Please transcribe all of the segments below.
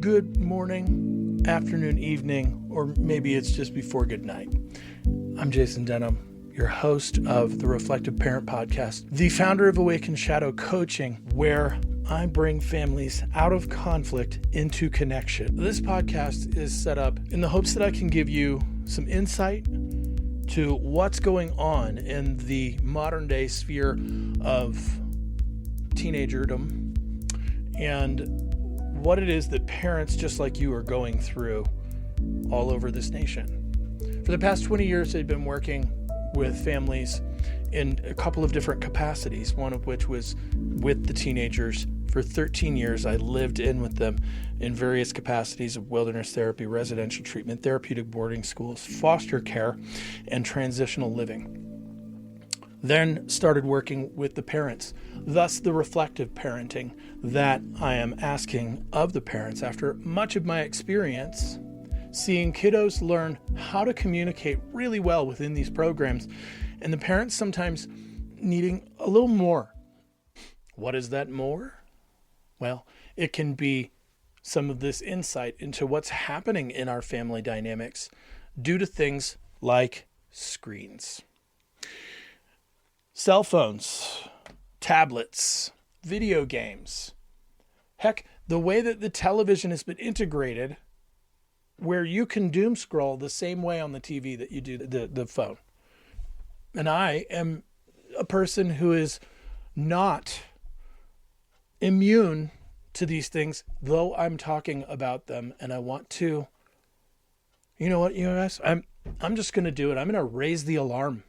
good morning, afternoon, evening, or maybe it's just before good night. I'm Jason Denham, your host of the Reflective Parent Podcast, the founder of Awaken Shadow Coaching, where I bring families out of conflict into connection. This podcast is set up in the hopes that I can give you some insight to what's going on in the modern day sphere of teenagerdom and what it is that parents just like you are going through all over this nation. For the past 20 years, I've been working with families in a couple of different capacities, one of which was with the teenagers. For 13 years, I lived in with them in various capacities of wilderness therapy, residential treatment, therapeutic boarding schools, foster care, and transitional living. Then started working with the parents, thus the reflective parenting that I am asking of the parents after much of my experience seeing kiddos learn how to communicate really well within these programs, and the parents sometimes needing a little more. What is that more? Well, it can be some of this insight into what's happening in our family dynamics due to things like screens. Cell phones, tablets, video games. Heck, the way that the television has been integrated where you can doom scroll the same way on the TV that you do the phone. And I am a person who is not immune to these things, though I'm talking about them, and I want to, you know what, you guys, I'm just going to do it. I'm going to raise the alarm.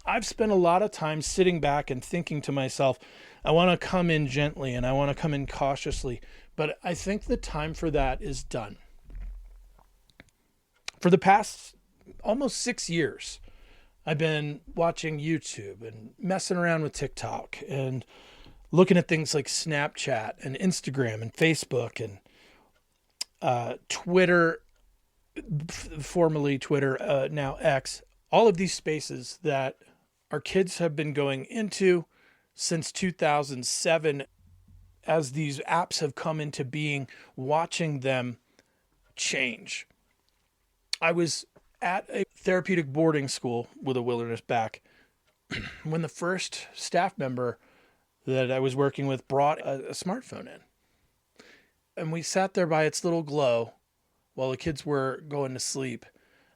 I've spent a lot of time sitting back and thinking to myself, I want to come in gently and I want to come in cautiously, but I think the time for that is done. For the past almost 6 years, I've been watching YouTube and messing around with TikTok and looking at things like Snapchat and Instagram and Facebook and Twitter, formerly Twitter, now X, all of these spaces that our kids have been going into since 2007 as these apps have come into being, watching them change. I was at a therapeutic boarding school with a wilderness back when the first staff member that I was working with brought a smartphone in. And we sat there by its little glow while the kids were going to sleep.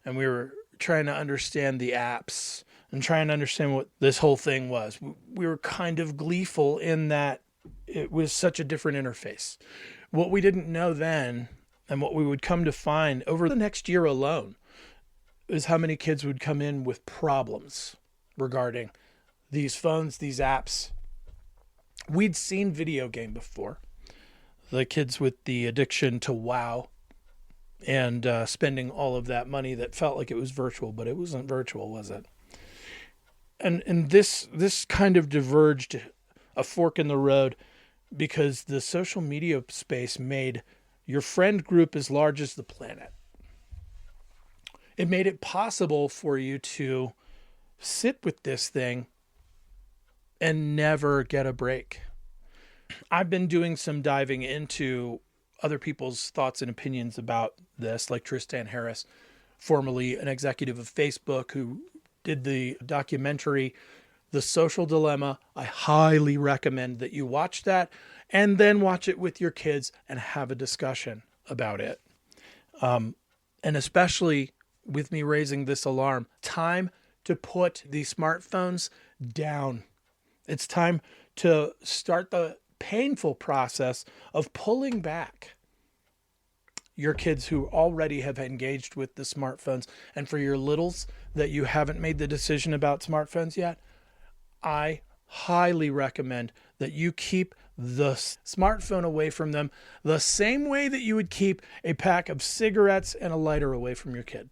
And we were trying to understand the apps and trying to understand what this whole thing was. We were kind of gleeful in that it was such a different interface. What we didn't know then, and what we would come to find over the next year alone, is how many kids would come in with problems regarding these phones, these apps. We'd seen video game before. The kids with the addiction to WoW and spending all of that money that felt like it was virtual, but it wasn't virtual, was it? And this kind of diverged a fork in the road because the social media space made your friend group as large as the planet. It made it possible for you to sit with this thing and never get a break. I've been doing some diving into other people's thoughts and opinions about this, like Tristan Harris, formerly an executive of Facebook, who did the documentary, The Social Dilemma. I highly recommend that you watch that and then watch it with your kids and have a discussion about it. And especially with me raising this alarm, time to put the smartphones down. It's time to start the painful process of pulling back your kids who already have engaged with the smartphones. And for your littles that you haven't made the decision about smartphones yet, I highly recommend that you keep the smartphone away from them the same way that you would keep a pack of cigarettes and a lighter away from your kid.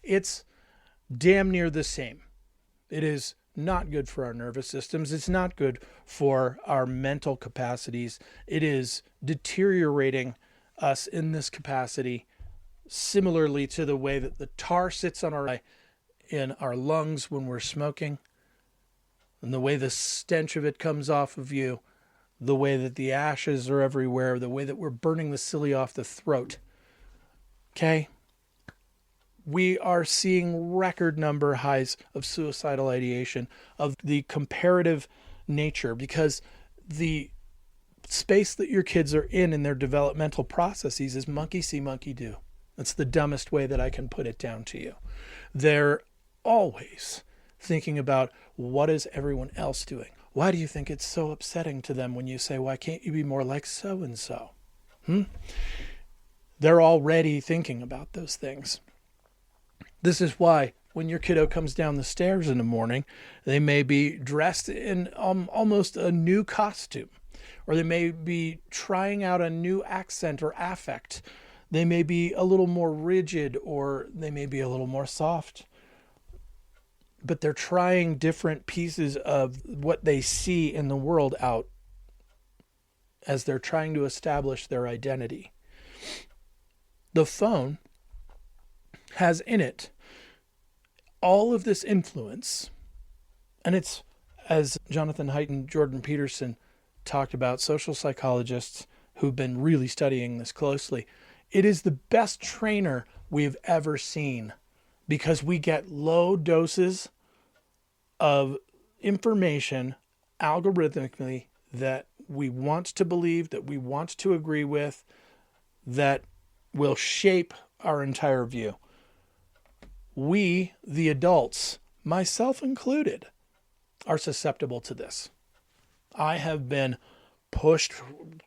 It's damn near the same. It is not good for our nervous systems. It's not good for our mental capacities. It is deteriorating us in this capacity, similarly to the way that the tar sits on in our lungs when we're smoking, and the way the stench of it comes off of you the way that the ashes are everywhere, the way that we're burning the silly off the throat. Okay? We are seeing record number highs of suicidal ideation, of the comparative nature, because the space that your kids are in their developmental processes is monkey see, monkey do. That's the dumbest way that I can put it down to you. They're always thinking about, what is everyone else doing? Why do you think it's so upsetting to them when you say, why can't you be more like so-and-so? They're already thinking about those things. This is why when your kiddo comes down the stairs in the morning, they may be dressed in almost a new costume, or they may be trying out a new accent or affect. They may be a little more rigid, or they may be a little more soft. But they're trying different pieces of what they see in the world out as they're trying to establish their identity. The phone has in it all of this influence, and it's, as Jonathan Haidt and Jordan Peterson talked about, social psychologists who've been really studying this closely, it is the best trainer we've ever seen, because we get low doses of information algorithmically that we want to believe, that we want to agree with, that will shape our entire view. We, the adults, myself included, are susceptible to this. I have been pushed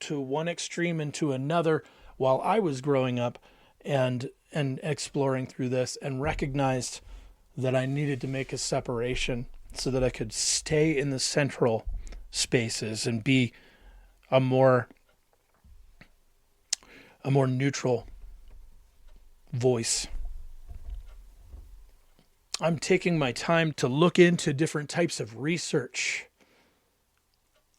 to one extreme and to another while I was growing up and exploring through this, and recognized that I needed to make a separation so that I could stay in the central spaces and be a more neutral voice. I'm taking my time to look into different types of research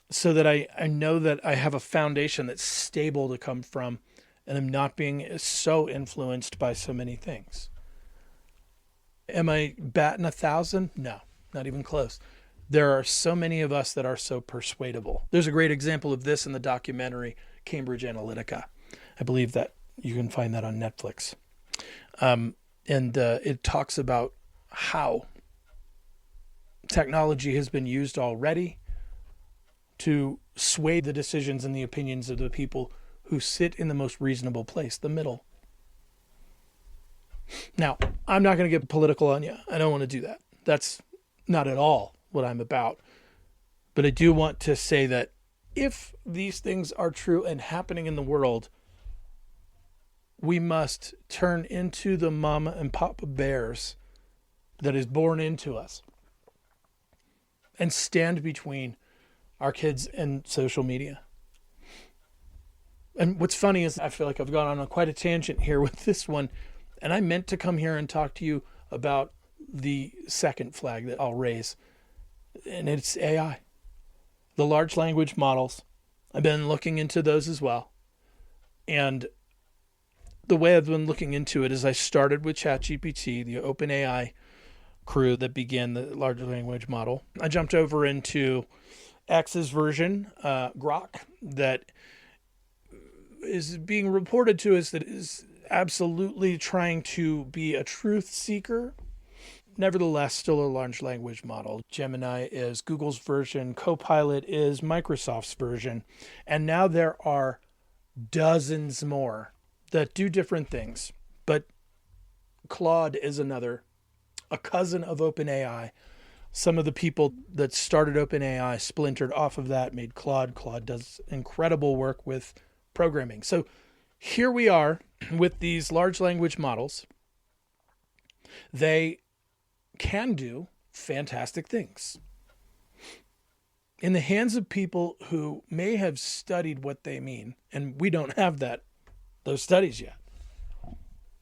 so that I know that I have a foundation that's stable to come from, and I'm not being so influenced by so many things. Am I batting 1,000? No, not even close. There are so many of us that are so persuadable. There's a great example of this in the documentary Cambridge Analytica. I believe that you can find that on Netflix. And it talks about how technology has been used already to sway the decisions and the opinions of the people who sit in the most reasonable place, the middle. Now, I'm not going to get political on you. I don't want to do that. That's not at all what I'm about. But I do want to say that if these things are true and happening in the world, we must turn into the mama and papa bears that is born into us and stand between our kids and social media. And what's funny is I feel like I've gone on quite a tangent here with this one, and I meant to come here and talk to you about the second flag that I'll raise, and it's AI. The large language models. I've been looking into those as well. And the way I've been looking into it is I started with ChatGPT, the OpenAI crew that began the large language model. I jumped over into X's version, Grok, that is being reported to us that is absolutely trying to be a truth seeker. Nevertheless, still a large language model. Gemini is Google's version. Copilot is Microsoft's version. And now there are dozens more that do different things. But Claude is another, a cousin of OpenAI. Some of the people that started OpenAI splintered off of that, made Claude. Claude does incredible work with programming. So here we are with these large language models. They can do fantastic things in the hands of people who may have studied what they mean. And we don't have those studies yet.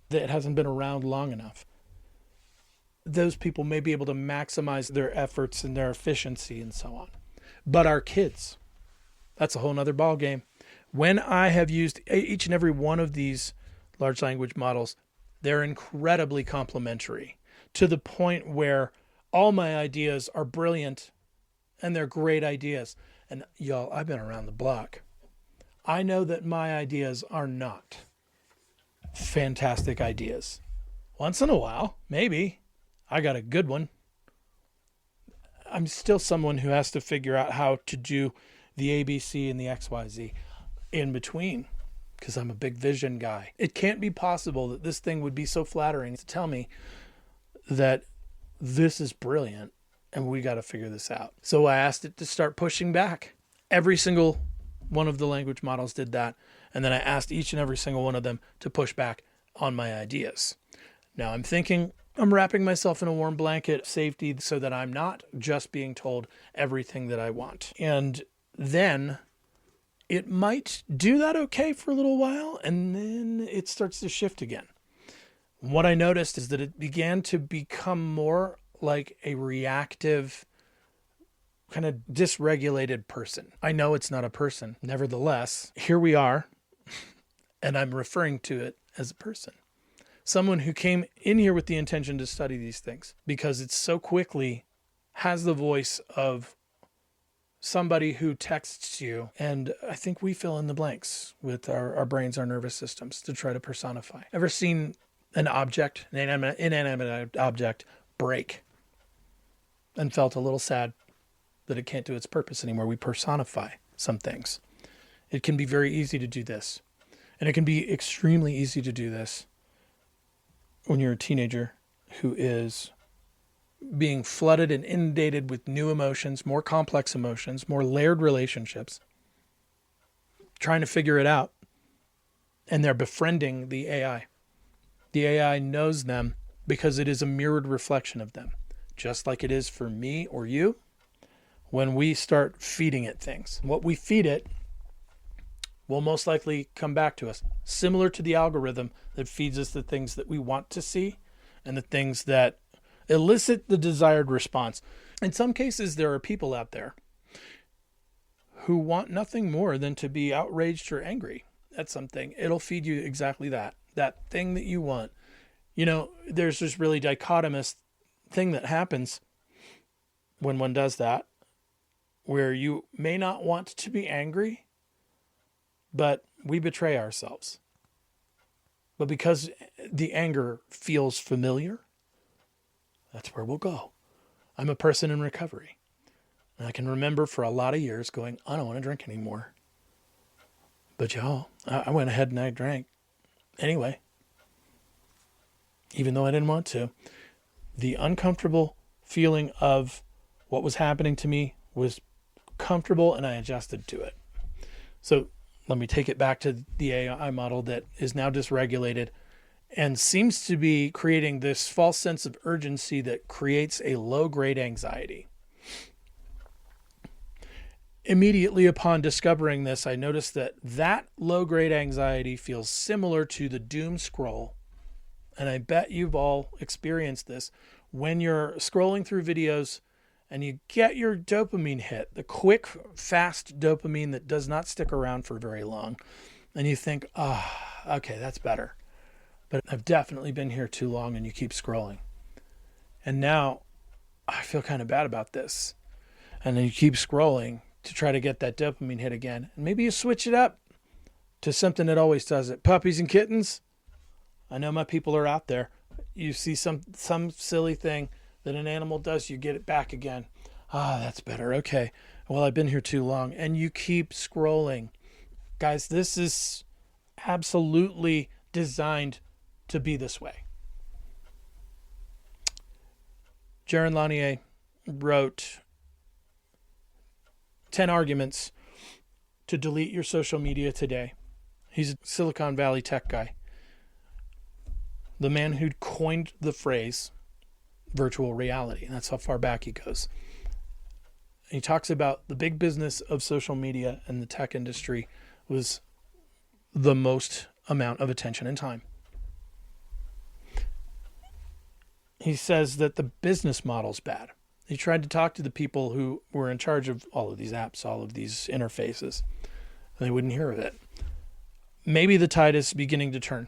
That hasn't been around long enough. Those people may be able to maximize their efforts and their efficiency and so on. But our kids, that's a whole nother ballgame. When I have used each and every one of these large language models, they're incredibly complementary to the point where all my ideas are brilliant and they're great ideas. And y'all, I've been around the block. I know that my ideas are not fantastic ideas. Once in a while, maybe, I got a good one. I'm still someone who has to figure out how to do the ABC and the XYZ in between, because I'm a big vision guy. It can't be possible that this thing would be so flattering to tell me that this is brilliant and we got to figure this out. So I asked it to start pushing back. Every single one of the language models did that. And then I asked each and every single one of them to push back on my ideas. Now I'm wrapping myself in a warm blanket of safety so that I'm not just being told everything that I want. And then it might do that okay for a little while, and then it starts to shift again. What I noticed is that it began to become more like a reactive, kind of dysregulated person. I know it's not a person. Nevertheless, here we are, and I'm referring to it as a person. Someone who came in here with the intention to study these things, because it so quickly has the voice of somebody who texts you, and I think we fill in the blanks with our brains, our nervous systems, to try to personify. Ever seen an object, an inanimate object, break and felt a little sad that it can't do its purpose anymore? We personify some things. It can be very easy to do this, and it can be extremely easy to do this when you're a teenager who is being flooded and inundated with new emotions, more complex emotions, more layered relationships, trying to figure it out. And they're befriending the AI. The AI knows them because it is a mirrored reflection of them, just like it is for me or you when we start feeding it things. What we feed it will most likely come back to us, similar to the algorithm that feeds us the things that we want to see and the things that elicit the desired response. In some cases, there are people out there who want nothing more than to be outraged or angry at something. It'll feed you exactly that thing that you want. You know, there's this really dichotomous thing that happens when one does that, where you may not want to be angry, but we betray ourselves. But because the anger feels familiar, that's where we'll go. I'm a person in recovery. And I can remember for a lot of years going, I don't want to drink anymore. But y'all, I went ahead and I drank anyway. Even though I didn't want to. The uncomfortable feeling of what was happening to me was comfortable, and I adjusted to it. So let me take it back to the AI model that is now dysregulated and seems to be creating this false sense of urgency that creates a low-grade anxiety. Immediately upon discovering this, I noticed that low-grade anxiety feels similar to the doom scroll. And I bet you've all experienced this when you're scrolling through videos and you get your dopamine hit, the quick, fast dopamine that does not stick around for very long. And you think, okay, that's better. But I've definitely been here too long, and you keep scrolling. And now I feel kind of bad about this. And then you keep scrolling to try to get that dopamine hit again. And maybe you switch it up to something that always does it. Puppies and kittens. I know my people are out there. You see some silly thing that an animal does, you get it back again. That's better. Okay. Well, I've been here too long. And you keep scrolling. Guys, this is absolutely designed to be this way. Jaron Lanier wrote 10 arguments to delete your social media today. He's a Silicon Valley tech guy. The man who coined the phrase virtual reality. That's how far back he goes. He talks about the big business of social media and the tech industry was the most amount of attention and time. He says that the business model's bad. He tried to talk to the people who were in charge of all of these apps, all of these interfaces. They wouldn't hear of it. Maybe the tide is beginning to turn.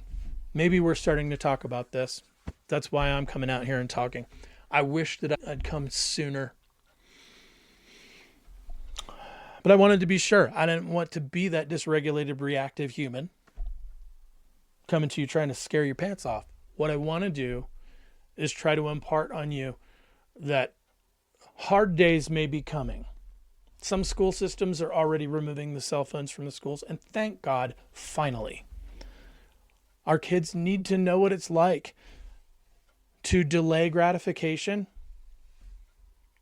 Maybe we're starting to talk about this. That's why I'm coming out here and talking. I wish that I'd come sooner. But I wanted to be sure. I didn't want to be that dysregulated, reactive human coming to you trying to scare your pants off. What I want to do is try to impart on you that hard days may be coming. Some school systems are already removing the cell phones from the schools, and thank God, finally. Our kids need to know what it's like to delay gratification.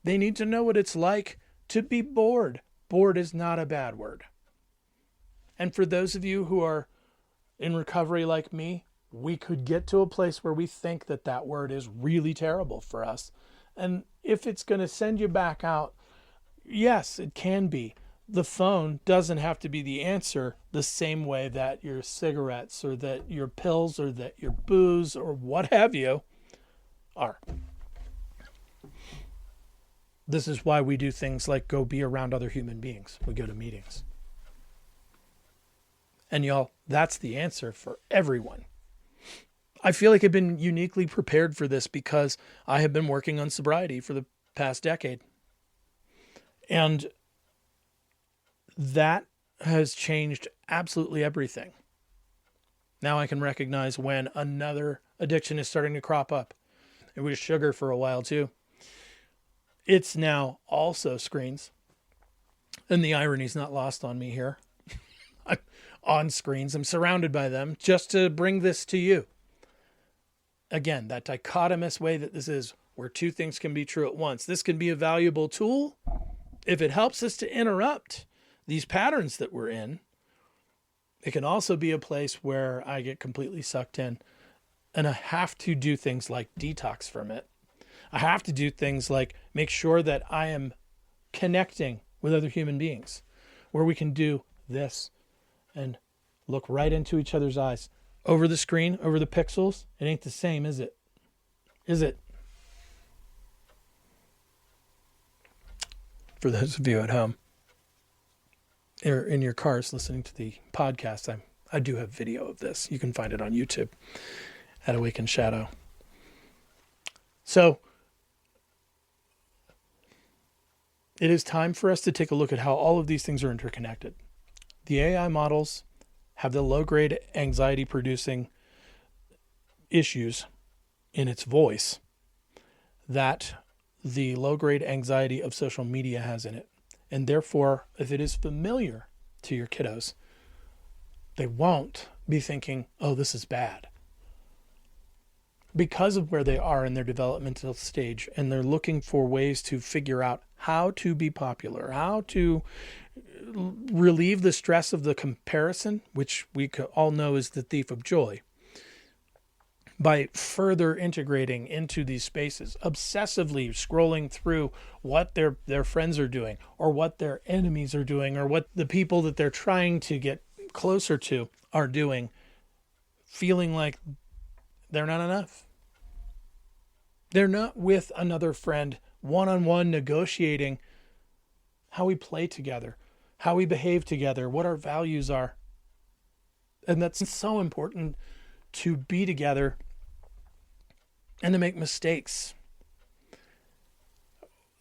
They need to know what it's like to be bored. Bored is not a bad word. And for those of you who are in recovery like me, we could get to a place where we think that that word is really terrible for us. And if it's going to send you back out, yes, it can be. The phone doesn't have to be the answer the same way that your cigarettes or that your pills or that your booze or what have you are. This is why we do things like go be around other human beings. We go to meetings. And y'all, that's the answer for everyone. I feel like I've been uniquely prepared for this because I have been working on sobriety for the past decade. And that has changed absolutely everything. Now I can recognize when another addiction is starting to crop up. It was sugar for a while too. It's now also screens. And the irony is not lost on me here. I'm on screens. I'm surrounded by them just to bring this to you. Again, that dichotomous way that this is, where two things can be true at once. This can be a valuable tool if it helps us to interrupt these patterns that we're in. It can also be a place where I get completely sucked in and I have to do things like detox from it. I have to do things like make sure that I am connecting with other human beings where we can do this and look right into each other's eyes. Over the screen, over the pixels, it ain't the same, is it? Is it? For those of you at home or in your cars listening to the podcast, I do have video of this. You can find it on YouTube at Awaken Shadow. So it is time for us to take a look at how all of these things are interconnected. The AI models have the low-grade anxiety-producing issues in its voice that the low-grade anxiety of social media has in it. And therefore, if it is familiar to your kiddos, they won't be thinking, oh, this is bad. Because of where they are in their developmental stage, and they're looking for ways to figure out how to be popular, how to relieve the stress of the comparison, which we all know is the thief of joy, by further integrating into these spaces, obsessively scrolling through what their friends are doing or what their enemies are doing or what the people that they're trying to get closer to are doing, feeling like they're not enough. They're not with another friend, one-on-one negotiating how we play together, how we behave together, what our values are. And that's so important, to be together and to make mistakes.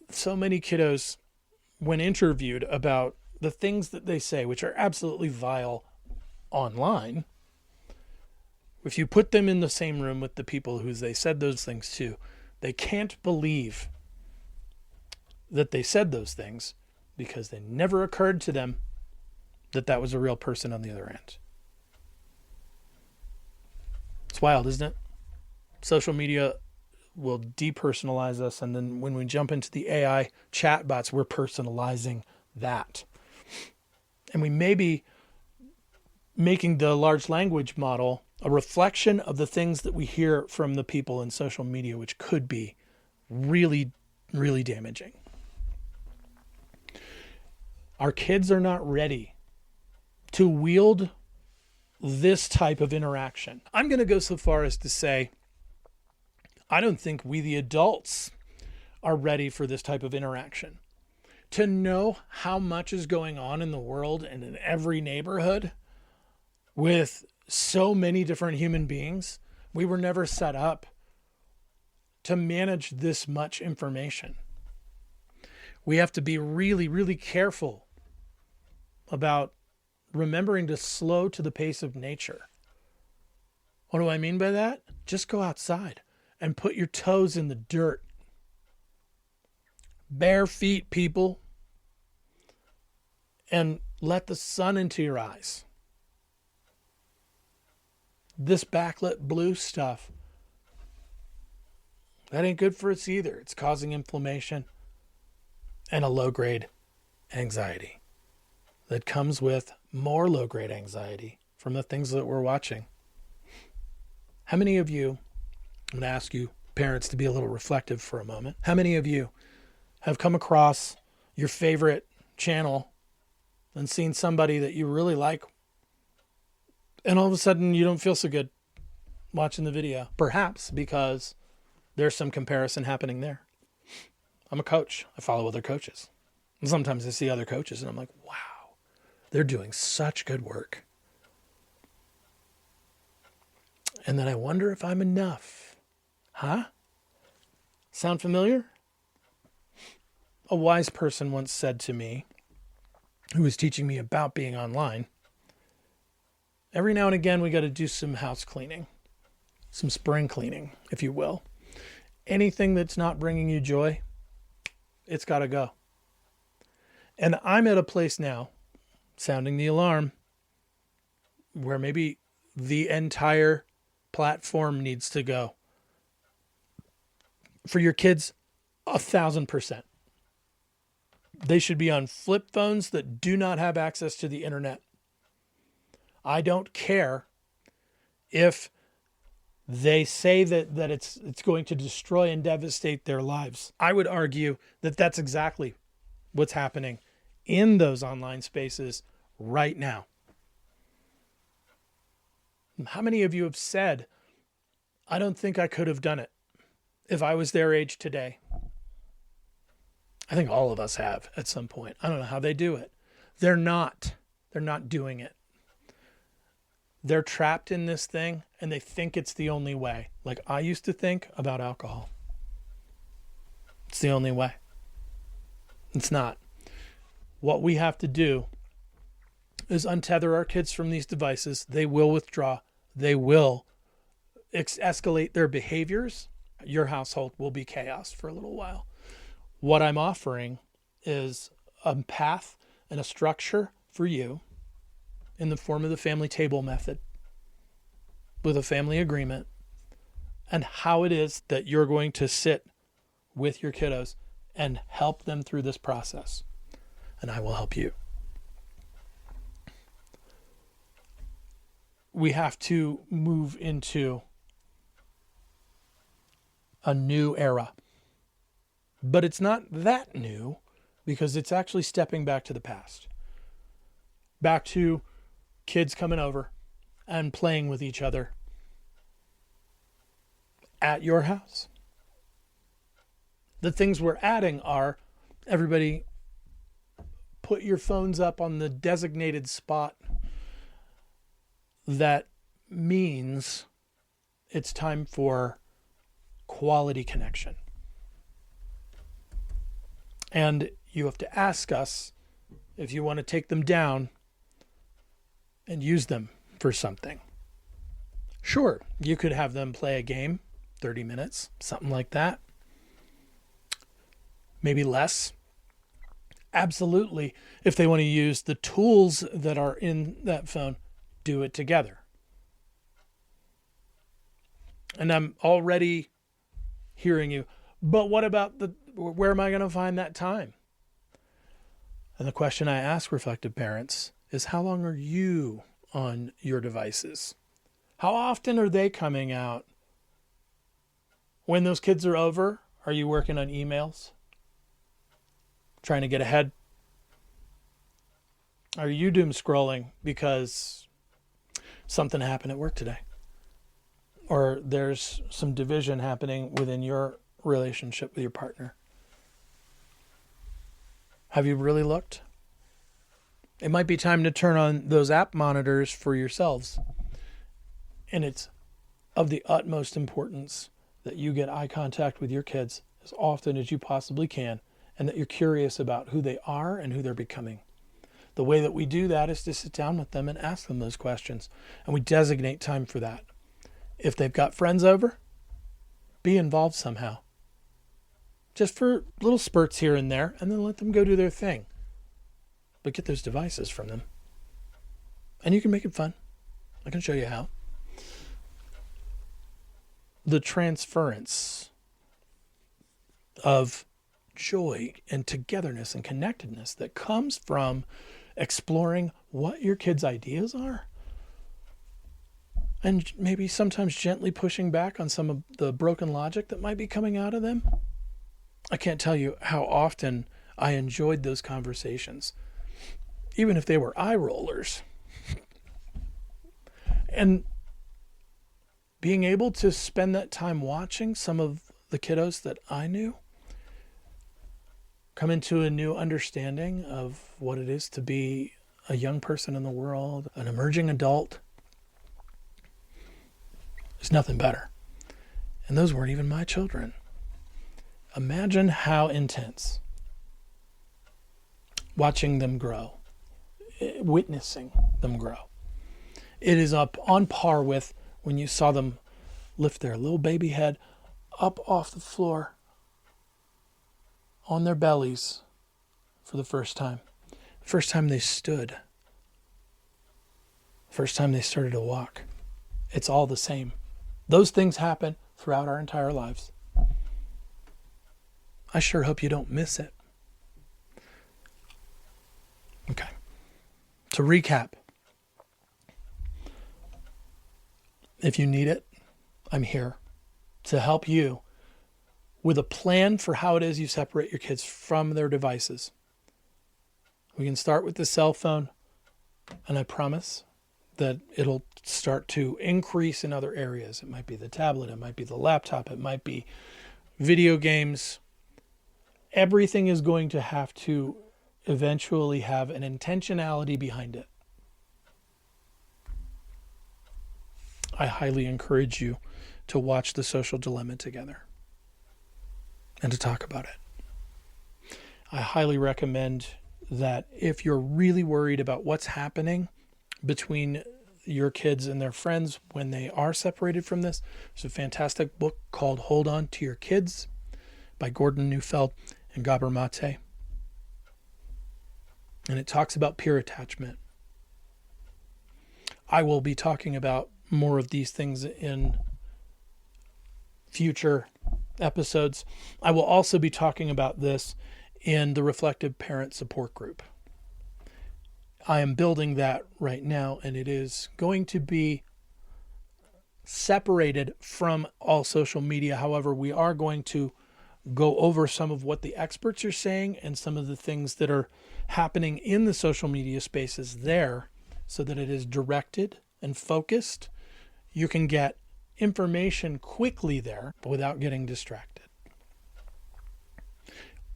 So many kiddos, when interviewed about the things that they say, which are absolutely vile online, if you put them in the same room with the people who they said those things to, they can't believe that they said those things because they never occurred to them that that was a real person on the other end. It's wild, isn't it? Social media will depersonalize us, and then when we jump into the AI chatbots, we're personalizing that. And we may be making the large language model a reflection of the things that we hear from the people in social media, which could be really, really damaging. Our kids are not ready to wield this type of interaction. I'm going to go so far as to say, I don't think we, the adults, are ready for this type of interaction. To know how much is going on in the world and in every neighborhood with so many different human beings, we were never set up to manage this much information. We have to be really, really careful about remembering to slow to the pace of nature. What do I mean by that? Just go outside and put your toes in the dirt. Bare feet, people. And let the sun into your eyes. This backlit blue stuff, that ain't good for us either. It's causing inflammation and a low-grade anxiety that comes with more low-grade anxiety from the things that we're watching. How many of you, I'm going to ask you parents to be a little reflective for a moment. How many of you have come across your favorite channel and seen somebody that you really like, and all of a sudden you don't feel so good watching the video? Perhaps because there's some comparison happening there. I'm a coach. I follow other coaches. And sometimes I see other coaches and I'm like, wow, they're doing such good work. And then I wonder if I'm enough. Huh? Sound familiar? A wise person once said to me, who was teaching me about being online, every now and again we got to do some house cleaning, some spring cleaning, if you will. Anything that's not bringing you joy, it's got to go. And I'm at a place now, sounding the alarm, where maybe the entire platform needs to go. For your kids, 1,000%. They should be on flip phones that do not have access to the internet. I don't care if they say that it's going to destroy and devastate their lives. I would argue that that's exactly what's happening in those online spaces right now. How many of you have said, I don't think I could have done it if I was their age today? I think all of us have at some point. I don't know how they do it. They're not doing it. They're trapped in this thing and they think it's the only way. Like I used to think about alcohol. It's the only way. It's not. What we have to do is untether our kids from these devices. They will withdraw. They will escalate their behaviors. Your household will be chaos for a little while. What I'm offering is a path and a structure for you in the form of the family table method with a family agreement, and how it is that you're going to sit with your kiddos and help them through this process. And I will help you. We have to move into a new era. But it's not that new because it's actually stepping back to the past. Back to kids coming over and playing with each other at your house. The things we're adding are everybody put your phones up on the designated spot. That means it's time for quality connection. And you have to ask us if you want to take them down and use them for something. Sure, you could have them play a game, 30 minutes, something like that. Maybe less. Absolutely. If they want to use the tools that are in that phone, do it together. And I'm already hearing you, but what about where am I going to find that time? And the question I ask reflective parents is, how long are you on your devices? How often are they coming out? When those kids are over, are you working on emails? Trying to get ahead? Are you doom scrolling because something happened at work today? Or there's some division happening within your relationship with your partner? Have you really looked? It might be time to turn on those app monitors for yourselves. And it's of the utmost importance that you get eye contact with your kids as often as you possibly can, and that you're curious about who they are and who they're becoming. The way that we do that is to sit down with them and ask them those questions. And we designate time for that. If they've got friends over, be involved somehow. Just for little spurts here and there, and then let them go do their thing. But get those devices from them. And you can make it fun. I can show you how. The transference of joy and togetherness and connectedness that comes from exploring what your kids' ideas are, and maybe sometimes gently pushing back on some of the broken logic that might be coming out of them. I can't tell you how often I enjoyed those conversations, even if they were eye rollers. And being able to spend that time watching some of the kiddos that I knew come into a new understanding of what it is to be a young person in the world, an emerging adult. There's nothing better. And those weren't even my children. Imagine how intense watching them grow, witnessing them grow. It is up on par with when you saw them lift their little baby head up off the floor on their bellies for the first time. First time they stood. First time they started to walk. It's all the same. Those things happen throughout our entire lives. I sure hope you don't miss it. Okay. To recap, if you need it, I'm here to help you with a plan for how it is you separate your kids from their devices. We can start with the cell phone, and I promise that it'll start to increase in other areas. It might be the tablet, it might be the laptop, it might be video games. Everything is going to have to eventually have an intentionality behind it. I highly encourage you to watch The Social Dilemma together and to talk about it. I highly recommend that if you're really worried about what's happening between your kids and their friends when they are separated from this, there's a fantastic book called Hold On to Your Kids by Gordon Neufeld and Gabor Mate. And it talks about peer attachment. I will be talking about more of these things in future episodes. I will also be talking about this in the Reflective Parent Support Group. I am building that right now, and it is going to be separated from all social media. However, we are going to go over some of what the experts are saying and some of the things that are happening in the social media spaces there, so that it is directed and focused. You can get information quickly there, but without getting distracted.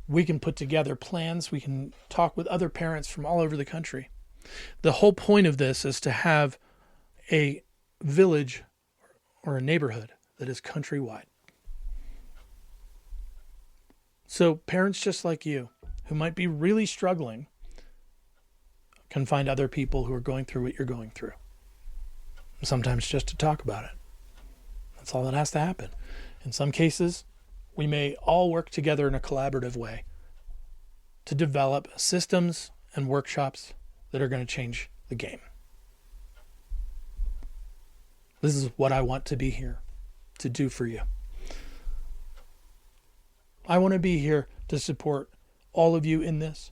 We can put together plans. We can talk with other parents from all over the country. The whole point of this is to have a village or a neighborhood that is countrywide. So parents just like you, who might be really struggling, can find other people who are going through what you're going through. Sometimes just to talk about it. That's all that has to happen. In some cases, we may all work together in a collaborative way to develop systems and workshops that are going to change the game. This is what I want to be here to do for you. I want to be here to support all of you in this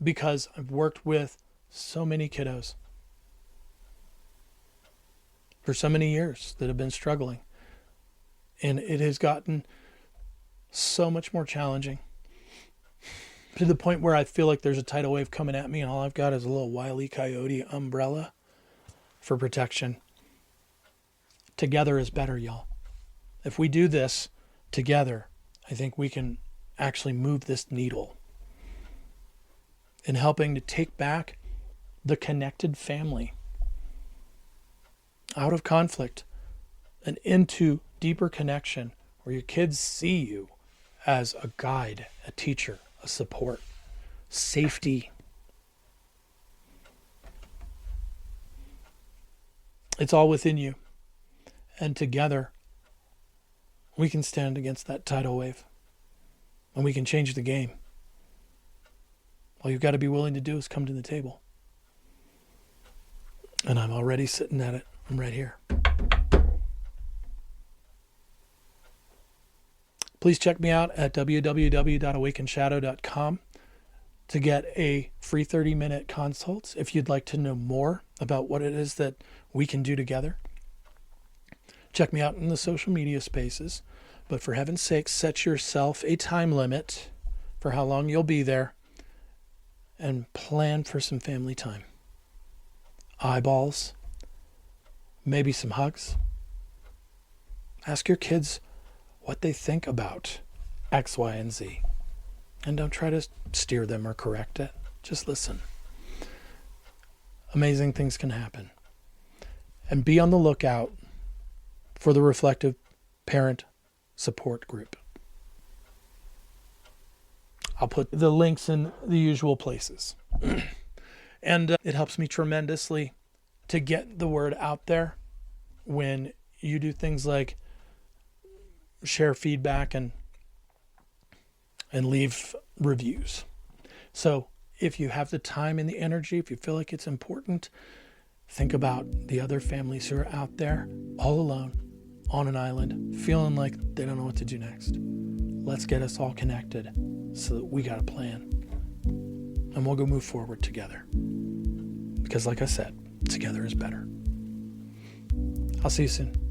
because I've worked with so many kiddos for so many years that have been struggling. And it has gotten so much more challenging to the point where I feel like there's a tidal wave coming at me and all I've got is a little Wile E. Coyote umbrella for protection. Together is better, y'all. If we do this together, I think we can actually move this needle in helping to take back the connected family out of conflict and into deeper connection where your kids see you as a guide, a teacher, a support, safety, It's all within you. And together, we can stand against that tidal wave. And we can change the game. All you've got to be willing to do is come to the table. And I'm already sitting at it. I'm right here. Please check me out at www.awakenshadow.com to get a free 30-minute consult if you'd like to know more about what it is that we can do together. Check me out in the social media spaces. But for heaven's sake, set yourself a time limit for how long you'll be there and plan for some family time. Eyeballs, maybe some hugs. Ask your kids what they think about X, Y, and Z. And don't try to steer them or correct it. Just listen. Amazing things can happen. And be on the lookout for the Reflective Parent Support Group. I'll put the links in the usual places. And it helps me tremendously to get the word out there when you do things like share feedback and leave reviews. So if you have the time and the energy, if you feel like it's important, think about the other families who are out there all alone on an island, feeling like they don't know what to do next. Let's get us all connected so that we got a plan. And we'll go move forward together. Because like I said, together is better. I'll see you soon.